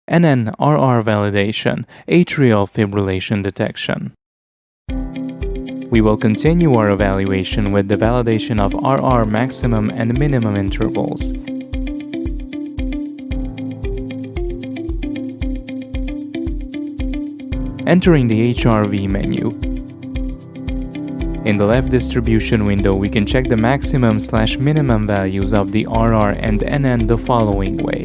NN-RR validation, atrial fibrillation detection. We will continue our evaluation with the validation of RR maximum and minimum intervals. Entering the HRV menu. In the left distribution window, we can check the maximum/minimum values of the RR and NN the following way.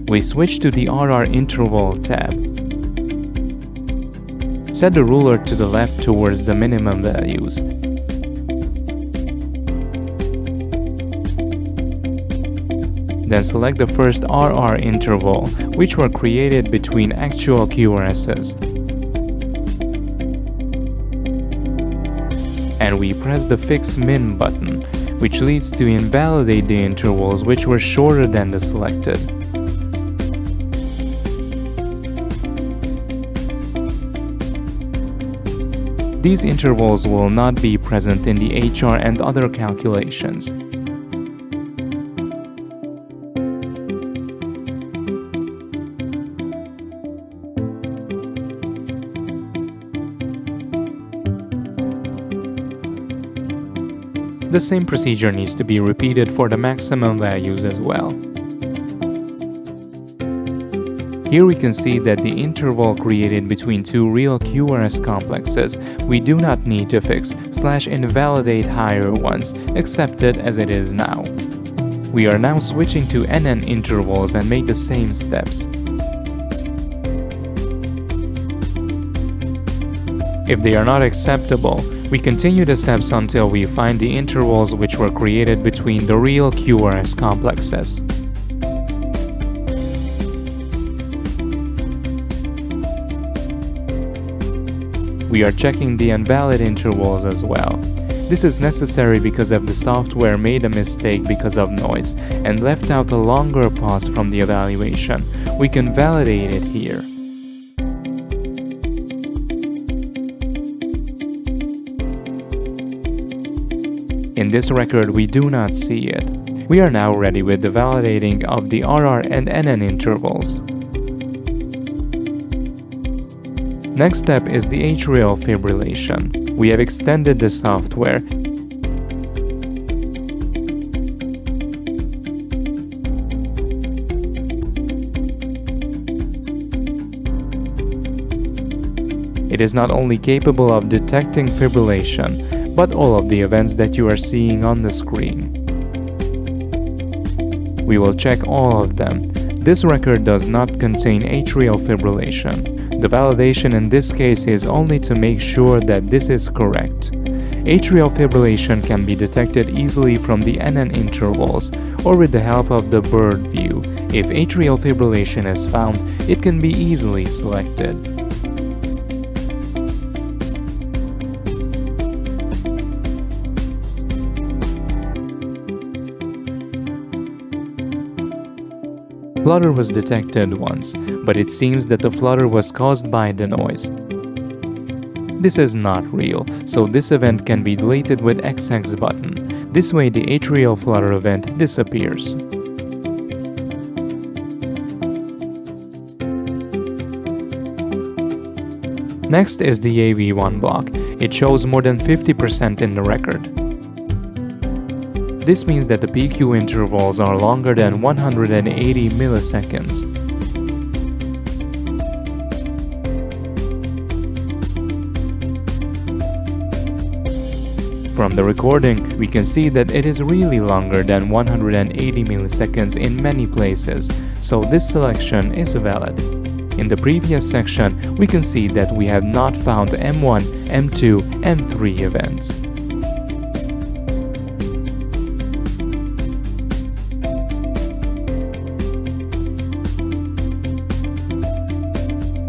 We switch to the RR interval tab. Set the ruler to the left towards the minimum values. Then select the first RR interval, which were created between actual QRSs. And we press the Fix Min button, which leads to invalidate the intervals which were shorter than the selected. These intervals will not be present in the HR and other calculations. The same procedure needs to be repeated for the maximum values as well. Here we can see that the interval created between two real QRS complexes we do not need to fix/invalidate higher ones, accept it as it is now. We are now switching to NN intervals and make the same steps. If they are not acceptable, we continue the steps until we find the intervals which were created between the real QRS complexes. We are checking the invalid intervals as well. This is necessary because of the software made a mistake because of noise and left out a longer pause from the evaluation. We can validate it here. In this record, we do not see it. We are now ready with the validating of the RR and NN intervals. Next step is the atrial fibrillation. We have extended the software It is not only capable of detecting fibrillation, but all of the events that you are seeing on the screen. We will check all of them. This record does not contain atrial fibrillation. The validation in this case is only to make sure that this is correct. Atrial fibrillation can be detected easily from the NN intervals or with the help of the bird view. If atrial fibrillation is found, it can be easily selected. Flutter was detected once, but it seems that the flutter was caused by the noise. This is not real, so this event can be deleted with XX button. This way the atrial flutter event disappears. Next is the AV1 block. It shows more than 50% in the record. This means that the PQ intervals are longer than 180 milliseconds. From the recording, we can see that it is really longer than 180 milliseconds in many places, so this selection is valid. In the previous section, we can see that we have not found M1, M2, and M3 events.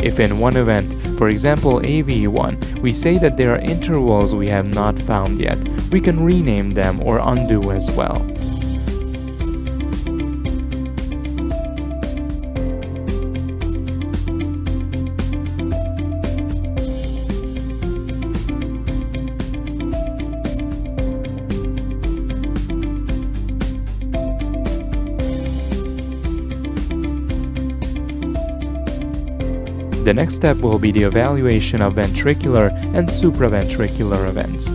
If in one event, for example AV1, we say that there are intervals we have not found yet, we can rename them or undo as well. The next step will be the evaluation of ventricular and supraventricular events.